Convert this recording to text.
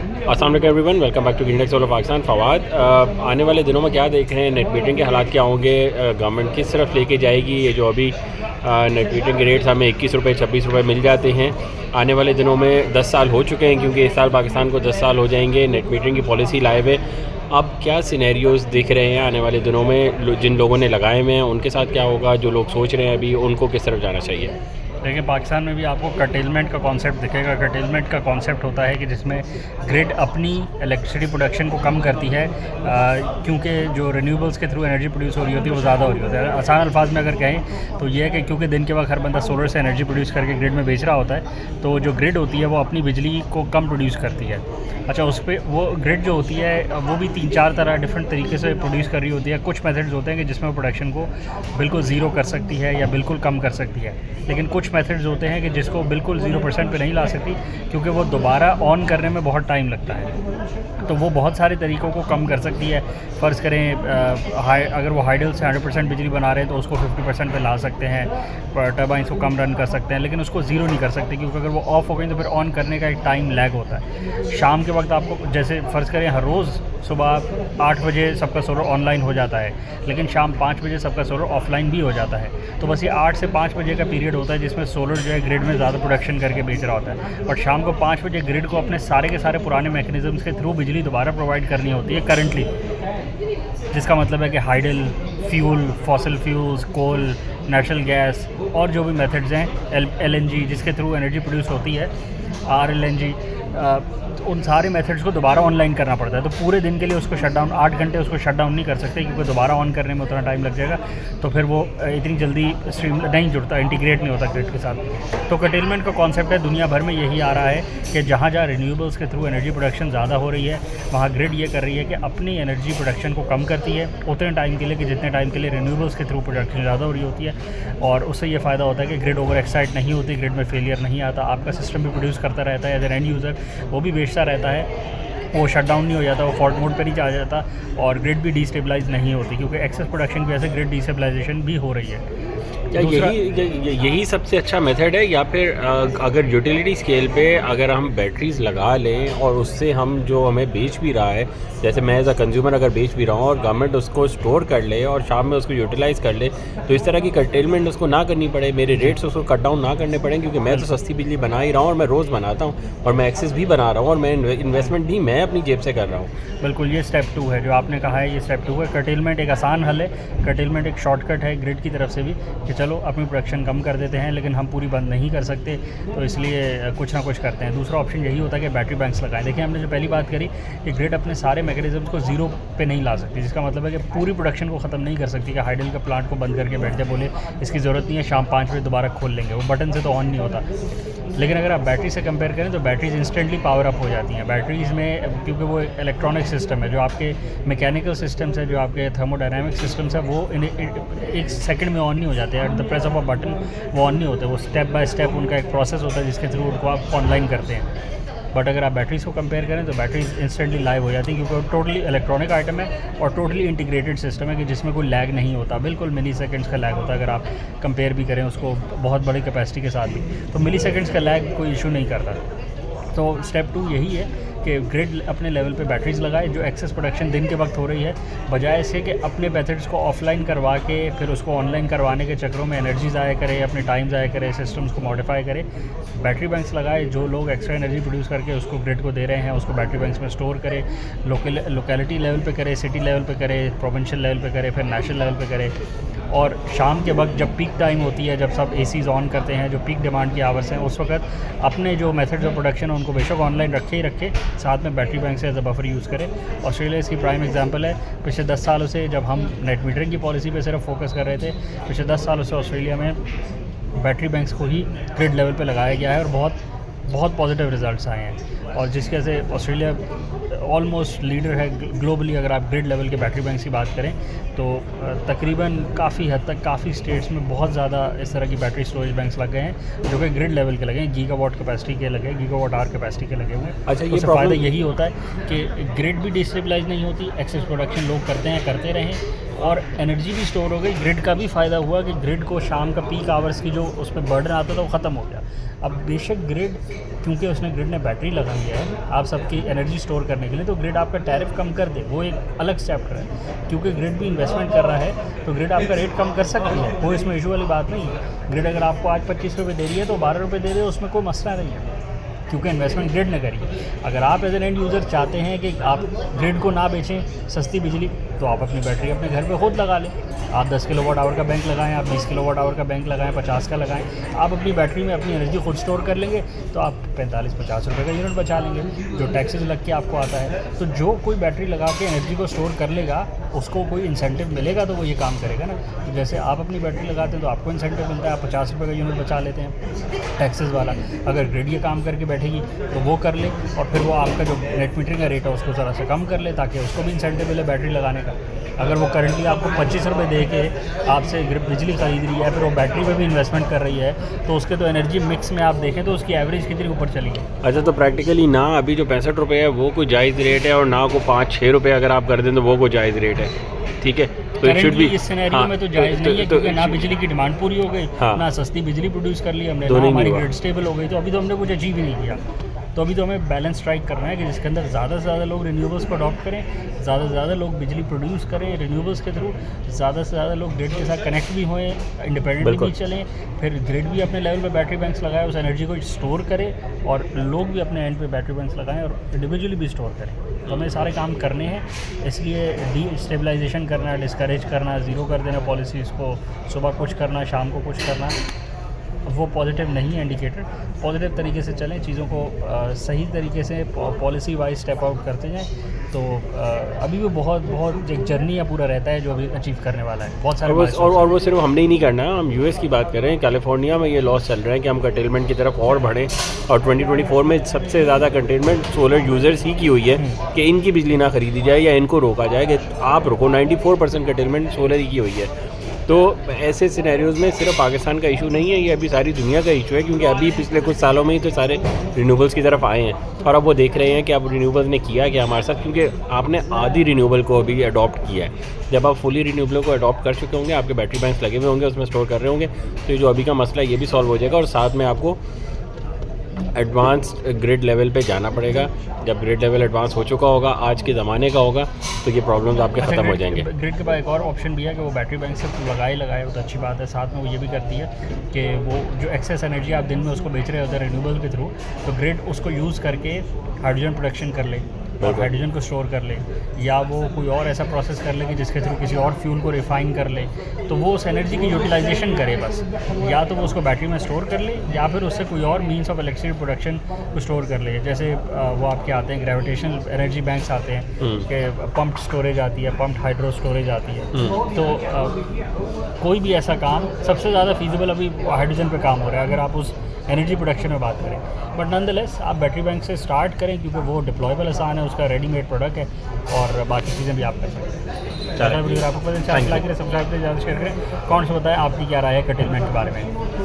अस्सलाम वालेकुम everyone, welcome back to index solar Pakistan. Fawad, आने वाले दिनों में क्या देख रहे हैं, नेट मीटरिंग के हालात क्या होंगे? गवर्नमेंट किस तरफ लेके जाएगी? ये जो अभी नेट मीटरिंग के रेट्स हमें 21 रुपये 26 रुपये मिल जाते हैं, आने वाले दिनों में 10 साल हो चुके हैं, क्योंकि इस साल पाकिस्तान को 10 साल हो जाएंगे नेट मीटरिंग की पॉलिसी लाए हुए। अब क्या सिनेरियोज़ दिख रहे हैं आने वाले दिनों में? जिन लोगों ने लगाए हुए हैं उनके साथ क्या होगा? जो लोग सोच रहे हैं अभी, उनको किस तरफ जाना चाहिए? देखिए, पाकिस्तान में भी आपको कर्टेलमेंट का कॉन्सेप्ट दिखेगा। कर्टेलमेंट का कॉन्सेप्ट होता है कि जिसमें ग्रिड अपनी इलेक्ट्रिसिटी प्रोडक्शन को कम करती है, क्योंकि जो रिन्यूएबल्स के थ्रू एनर्जी प्रोड्यूस हो रही होती है वो ज़्यादा हो रही होती है। आसान अल्फाज में अगर कहें तो ये है कि क्योंकि दिन के वक्त हर बंदा सोलर से एनर्जी प्रोड्यूस करके ग्रिड में बेच रहा होता है, तो जो ग्रिड होती है वो अपनी बिजली को कम प्रोड्यूस करती है। अच्छा, उस पर वो ग्रिड जो होती है वो भी 3-4 तरह डिफरेंट तरीके से प्रोड्यूस कर रही होती है। कुछ मेथड्स होते हैं कि जिसमें वो प्रोडक्शन को बिल्कुल ज़ीरो कर सकती है या बिल्कुल कम कर सकती है, लेकिन कुछ मेथड्स होते हैं कि जिसको बिल्कुल 0% पे नहीं ला सकती, क्योंकि वो दोबारा ऑन करने में बहुत टाइम लगता है। तो वो बहुत सारे तरीक़ों को कम कर सकती है। फ़र्ज़ करें अगर वो हाइडल से 100% बिजली बना रहे हैं तो उसको 50% पे ला सकते हैं, टर्बाइंस को कम रन कर सकते हैं, लेकिन उसको ज़ीरो नहीं कर सकते, क्योंकि अगर वो ऑफ़ हो गई तो फिर ऑन करने का एक टाइम लैग होता है। शाम के वक्त आपको, जैसे फ़र्ज़ करें हर रोज़ सुबह 8 बजे सबका सोलर ऑनलाइन हो जाता है, लेकिन शाम 5 बजे सबका सोलर ऑफलाइन भी हो जाता है। तो बस ये 8 से 5 बजे का पीरियड होता है जिसमें सोलर जो है ग्रिड में ज़्यादा प्रोडक्शन करके बेच रहा होता है, और शाम को 5 बजे ग्रिड को अपने सारे के सारे पुराने मैकेनिज़म्स के थ्रू बिजली दोबारा प्रोवाइड करनी होती है करंटली, जिसका मतलब है कि हाइडल फ्यूल, फॉसिल फ्यूल्स, कोल, नेचुरल गैस और जो भी मेथड्स हैं, LNG जिसके थ्रू एनर्जी प्रोड्यूस होती है, RLNG, उन सारे मेथड्स को दोबारा ऑनलाइन करना पड़ता है। तो पूरे दिन के लिए उसको शट डाउन, 8 घंटे उसको शट डाउन नहीं कर सकते, क्योंकि दोबारा ऑन करने में उतना टाइम लग जाएगा, तो फिर वो इतनी जल्दी स्ट्रीम नहीं जुड़ता, इंटीग्रेट नहीं होता ग्रिड के साथ। तो कर्टेलमेंट का कॉन्सेप्ट है, दुनिया भर में यही आ रहा है कि जहाँ जहाँ रिन्यूएबल्स के थ्रू एनर्जी प्रोडक्शन ज़्यादा हो रही है, वहाँ ग्रिड ये कर रही है कि अपनी एनर्जी प्रोडक्शन को कम करती है उतने टाइम के लिए कि जितने टाइम के लिए रिन्यूएबल्स के थ्रू प्रोडक्शन ज़्यादा हो रही होती है, और उससे ये फ़ायदा होता है कि ग्रिड ओवर एक्साइट नहीं होती, ग्रिड में फेलियर नहीं आता, आपका सिस्टम भी प्रोड्यूस करता रहता है, एज एन एंड यूज़र वो भी बेचता रहता है, वो शट डाउन नहीं हो जाता, वो फॉल्ट मोड पे नहीं आ जाता, और ग्रिड भी डिस्टेबलाइज नहीं होती, क्योंकि एक्सेस प्रोडक्शन की वजह से ग्रिड डिस्टेबलाइजेशन भी हो रही है। क्या यही सबसे अच्छा मेथड है, या फिर अगर यूटिलिटी स्केल पे अगर हम बैटरीज लगा लें और उससे हम जो हमें बेच भी रहा है, जैसे मैं एज अ कंज्यूमर अगर बेच भी रहा हूँ और गवर्नमेंट उसको स्टोर कर ले और शाम में उसको यूटिलाइज़ कर ले, तो इस तरह की कर्टेलमेंट उसको ना करनी पड़े, मेरे रेट्स उसको कट डाउन ना करने पड़े, क्योंकि मैं तो सस्ती बिजली बना ही रहा हूँ और मैं रोज़ बनाता हूँ और मैं एक्सेस भी बना रहा हूँ और मैं इन्वेस्टमेंट भी मैं अपनी जेब से कर रहा हूँ। बिल्कुल, ये स्टेप 2 है जो आपने कहा है, ये स्टेप 2 है। कर्टेलमेंट एक आसान हल है, कर्टेलमेंट एक शॉर्टकट है ग्रिड की तरफ से भी, कि चलो अपनी प्रोडक्शन कम कर देते हैं, लेकिन हम पूरी बंद नहीं कर सकते, तो इसलिए कुछ ना कुछ करते हैं। दूसरा ऑप्शन यही होता है कि बैटरी बैंक्स लगाएं। देखिए, हमने जो पहली बात करी कि ग्रिड अपने सारे मैकेनिज्म्स को ज़ीरो पे नहीं ला सकती, जिसका मतलब है कि पूरी प्रोडक्शन को ख़त्म नहीं कर सकती, कि हाइडल का प्लांट को बंद करके बैठ जाए, बोले इसकी ज़रूरत नहीं है, शाम 5 बजे दोबारा खोल लेंगे, वो बटन से तो ऑन नहीं होता। लेकिन अगर आप बैटरी से कंपेयर करें तो बैटरीज इंस्टेंटली पावर अप हो जाती हैं। बैटरीज़ में, क्योंकि वो इलेक्ट्रॉनिक सिस्टम है, जो आपके मैकेनिकल सिस्टम्स है, जो आपके थर्मोडायनामिक सिस्टम्स है, वो एक सेकंड में ऑन नहीं हो जाते, at the press of a button वो ऑन नहीं होते, वो स्टेप बाय स्टेप उनका एक प्रोसेस होता है जिसके थ्रू उनको आप ऑनलाइन करते हैं। बट अगर आप बैटरीज़ को कंपेयर करें तो बैटरीज इंस्टेंटली लाइव हो जाती हैं, क्योंकि वो टोटली इलेक्ट्रॉनिक आइटम है और टोटली इंटीग्रेटेड सिस्टम है, कि जिसमें कोई लैग नहीं होता, बिल्कुल मिली सेकेंड्स का लैग होता है। अगर आप कंपेयर भी करें उसको बहुत बड़ी कैपेसिटी के साथ भी, तो मिली सेकेंड्स का लैग कोई इशू नहीं करता। तो स्टेप 2 यही है कि ग्रिड अपने लेवल पे बैटरीज लगाए, जो एक्सेस प्रोडक्शन दिन के वक्त हो रही है, बजाय इसके कि अपने मेथड्स को ऑफलाइन करवा के फिर उसको ऑनलाइन करवाने के चक्करों में एनर्जी ज़ाया करे, अपने टाइम ज़ाया करे, सिस्टम्स को मॉडिफाई करे। बैटरी बैंक्स लगाए, जो लोग एक्स्ट्रा एनर्जी प्रोड्यूस करके उसको ग्रिड को दे रहे हैं उसको बैटरी बैंक्स में स्टोर करे, लोकेलिटी लेवल पे करे, सिटी लेवल पे करे, प्रोविंशियल लेवल पे करे, फिर नेशनल लेवल पे करे। और शाम के वक्त जब पीक टाइम होती है, जब सब एसीज़ ऑन करते हैं, जो पीक डिमांड की आवर्स हैं, उस वक्त अपने जो मेथड्स ऑफ प्रोडक्शन है उनको बेशक ऑनलाइन रखे ही रखे, साथ में बैटरी बैंक से एज अ बफर यूज़ करें। ऑस्ट्रेलिया इसकी प्राइम एग्जांपल है। पिछले 10 सालों से जब हम नेट मीटरिंग की पॉलिसी पे सिर्फ फोकस कर रहे थे, पिछले 10 सालों से ऑस्ट्रेलिया में बैटरी बैंक्स को ही ग्रिड लेवल पे लगाया गया है और बहुत पॉजिटिव रिजल्ट्स आए हैं, और जिसकी वजह से ऑस्ट्रेलिया ऑलमोस्ट लीडर है ग्लोबली। अगर आप ग्रिड लेवल के बैटरी बैंक्स की बात करें तो तकरीबन काफ़ी हद तक काफ़ी स्टेट्स में बहुत ज़्यादा इस तरह की बैटरी स्टोरेज बैंक्स लगे हैं, जो कि ग्रिड लेवल के लगे हैं, गीगावाट कैपेसिटी के लगे, गीगावाट आवर कैपेसिटी के लगे हुए हैं। अच्छा, ये फ़ायदा यही होता है कि ग्रिड भी डिस्टेबलाइज नहीं होती, एक्सेस प्रोडक्शन लोग करते हैं, करते रहें, और एनर्जी भी स्टोर हो गई, ग्रिड का भी फ़ायदा हुआ कि ग्रिड को शाम का पीक आवर्स की जो उस पर बर्डन आता था वो ख़त्म हो गया। अब बेशक ग्रिड, क्योंकि उसने ग्रिड ने बैटरी लगा दिया है आप सबकी एनर्जी स्टोर करने के लिए, तो ग्रिड आपका टैरिफ कम कर दे, वो एक अलग चैप्टर है। क्योंकि ग्रिड भी इन्वेस्टमेंट कर रहा है तो ग्रिड आपका रेट कम कर सकती है, कोई इसमें इशू वाली बात नहीं है। ग्रिड अगर आपको आज 25 रुपये दे रही है तो 12 रुपये दे दे, उसमें कोई मसला नहीं है, क्योंकि इन्वेस्टमेंट ग्रिड ने करी है। अगर आप एज एन एंड यूज़र चाहते हैं कि आप ग्रिड को ना बेचें सस्ती बिजली, तो आप अपनी बैटरी अपने घर पे खुद लगा लें। आप 10 किलोवाट आवर का बैंक लगाएं, आप 20 किलोवाट आवर का बैंक लगाएं, 50 का लगाएं, आप अपनी बैटरी में अपनी एनर्जी खुद स्टोर कर लेंगे तो आप 45-50 रुपये का यूनिट बचा लेंगे, जो टैक्सेस लग के आपको आता है। तो जो कोई बैटरी लगा के एनर्जी को स्टोर कर लेगा उसको कोई इंसेंटिव मिलेगा तो वो ये काम करेगा ना। तो जैसे आप अपनी बैटरी लगाते हैं तो आपको इंसेंटिव मिलता है, आप 50 रुपये का यूनिट बचा लेते हैं टैक्सेस वाला। अगर ग्रिड ये काम करके बैठेगी तो वो कर ले, और फिर वो आपका जो नेट मीटरिंग का रेट है उसको ज़रा सा कम कर ले ताकि उसको भी इंसेंटिव मिले बैटरी लगाने का। अगर वो करंटली आपको 25 रुपये दे के आपसे बिजली ख़रीद रही है, फिर वो बैटरी पे भी इन्वेस्टमेंट कर रही है, तो उसके तो एनर्जी मिक्स में आप देखें तो उसकी एवरेज कितनी ऊपर चली गई। अच्छा, तो प्रैक्टिकली ना अभी जो 65 रुपये है वो कोई जायज़ रेट है, और ना को 5-6 रुपये अगर आप कर दें तो वो कोई जायज़ रेट है, ठीक है। तो इट शुड बी इस सिनेरियो में तो जायज़ नहीं है, क्योंकि ना बिजली की डिमांड पूरी हो गई, ना सस्ती बिजली प्रोड्यूस कर ली हमने, ना हमारी ग्रिड स्टेबल हो गई, तो अभी तो हमने कुछ अचीव ही नहीं किया। तो अभी तो हमें बैलेंस स्ट्राइक करना है कि जिसके अंदर ज़्यादा से ज़्यादा लोग रिन्यूएबल्स को अडॉप्ट करें, ज़्यादा से ज़्यादा लोग बिजली प्रोड्यूस करें रिन्यूएबल्स के थ्रू, ज़्यादा से ज़्यादा लोग ग्रिड के साथ कनेक्ट भी होएं, इंडिपेंडेंटली भी चलें, फिर ग्रिड भी अपने लेवल पे बैटरी बैंक्स लगाए, उस एनर्जी को स्टोर करे, और लोग भी अपने एंड पे बैटरी बैंक्स लगाएं और इंडिविजुअली भी स्टोर करें। तो हमें सारे काम करने हैं, इसलिए डिस्टेबलाइजेशन करना, डिस्करेज करना, ज़ीरो कर देना पॉलिसीज़ को, सुबह कुछ करना शाम को कुछ करना, वो पॉजिटिव नहीं है इंडिकेटर। पॉजिटिव तरीके से चलें, चीज़ों को सही तरीके से पॉलिसी वाइज स्टेप आउट करते जाएं, तो अभी भी बहुत एक जर्नी या पूरा रहता है जो अभी अचीव करने वाला है। बहुत सारे और वो सिर्फ हमने ही नहीं करना है, हम यूएस की बात कर रहे हैं। कैलिफोर्निया में ये लॉस चल रहे हैं कि हम कंटेनमेंट की तरफ और बढ़ें, और 2024 में सबसे ज़्यादा कंटेनमेंट सोलर यूज़र्स ही की हुई है कि इनकी बिजली ना खरीदी जाए या इनको रोका जाए कि आप रुको। 94% कंटेनमेंट सोलर ही की हुई है। तो ऐसे सिनेरियोज़ में सिर्फ पाकिस्तान का इशू नहीं है, ये अभी सारी दुनिया का इशू है, क्योंकि अभी पिछले कुछ सालों में ही तो सारे रिन्यूएबल्स की तरफ आए हैं, और अब वो देख रहे हैं कि अब रिन्यूएबल्स ने किया क्या हमारे साथ, क्योंकि आपने आधी रिन्यूएबल को अभी अडॉप्ट किया है। जब आप फुली रिन्यूएबल को अडॉप्ट कर चुके होंगे, आपके बैटरी बैंक्स लगे हुए होंगे, उसमें स्टोर कर रहे होंगे, तो जो अभी का मसला है ये भी सॉल्व हो जाएगा, और साथ में आपको एडवांस ग्रिड लेवल पे जाना पड़ेगा। जब ग्रिड लेवल एडवांस हो चुका होगा, आज के ज़माने का होगा, तो ये प्रॉब्लम्स आपके ख़त्म हो जाएंगे। ग्रिड के बाद एक और ऑप्शन भी है कि वो बैटरी बैंक से लगाए वो तो अच्छी बात है, साथ में वो ये भी करती है कि वो जो एक्सेस एनर्जी आप दिन में उसको बेच रहे होते हैं रिन्यूएबल के थ्रू, तो ग्रिड उसको यूज़ करके हाइड्रोजन प्रोडक्शन कर ले और हाइड्रोजन को स्टोर कर ले, या वो कोई और ऐसा प्रोसेस कर ले कि जिसके थ्रू किसी और फ्यूल को रिफ़ाइन कर ले, तो वो उस एनर्जी की यूटिलाइजेशन करे बस, या तो वो उसको बैटरी में स्टोर कर ले, या फिर उससे कोई और मीन्स ऑफ इलेक्ट्रिसिटी प्रोडक्शन को स्टोर कर ले। जैसे वो आपके आते हैं ग्रेविटेशनल एनर्जी बैंक्स आते हैं कि पम्प्ड स्टोरेज आती है, पम्प्ड हाइड्रो स्टोरेज आती है। तो कोई भी ऐसा काम सबसे ज़्यादा फीजिबल अभी हाइड्रोजन पे काम हो रहा है अगर आप उस एनर्जी प्रोडक्शन में बात करें। बट नॉनदलेस आप बैटरी बैंक से स्टार्ट करें, क्योंकि वो डिप्लॉयबल आसान है, उसका रेडीमेड प्रोडक्ट है, और बाकी चीज़ें भी आप कर सकते हैं। आपको पता है सब्सक्राइब करें, ज़्यादा शेयर करें। कौन सा बताएं आपकी क्या राय है कर्टेलमेंट के बारे में।